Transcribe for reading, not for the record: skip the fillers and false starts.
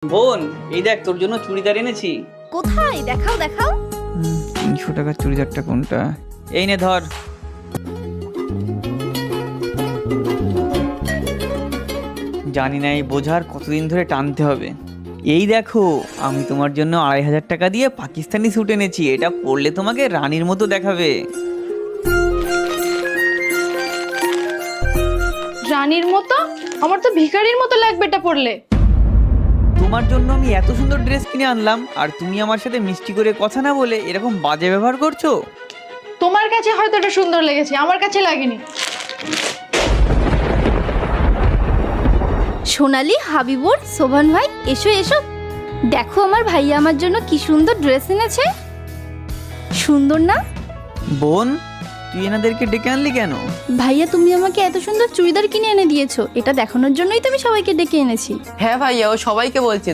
বোন, এই দেখ তোর জন্য চুড়িদার এনেছি। কোথায়? দেখাও দেখাও। 300 টাকার চুড়িদারটা কোনটা? এই নে ধর। জানি না এই বোঝার কতদিন ধরে টানতে হবে। এই দেখো, আমি তোমার জন্য 2500 টাকা দিয়ে পাকিস্তানি স্যুট এনেছি। এটা পরলে তোমাকে রানীর মতো দেখাবে। রানীর মতো? আমার তো ভিখারির মতো লাগবে এটা পরলে। তোমার জন্য আমি এত সুন্দর ড্রেস কিনে আনলাম, আর তুমি আমার সাথে মিষ্টি করে কথা না বলে এরকম বাজে ব্যবহার করছো। তোমার কাছে হয়তো এটা সুন্দর লেগেছে, আমার কাছে লাগেনি। সোনালি, হাবিবুর, শোভন ভাই, এসো এসো। দেখো আমার ভাইয়া আমার জন্য কি সুন্দর ড্রেস এনেছে। সুন্দর না? বোন, তুই এনাদেরকে ডেকে আনলি কেন? ভাইয়া, তুমি আমাকে এত সুন্দর চুড়িদার কিনে এনে দিয়েছো, এটা দেখানোর জন্যই তো আমি সবাইকে ডেকে এনেছি। হ্যাঁ ভাইয়া, ও সবাইকে বলছে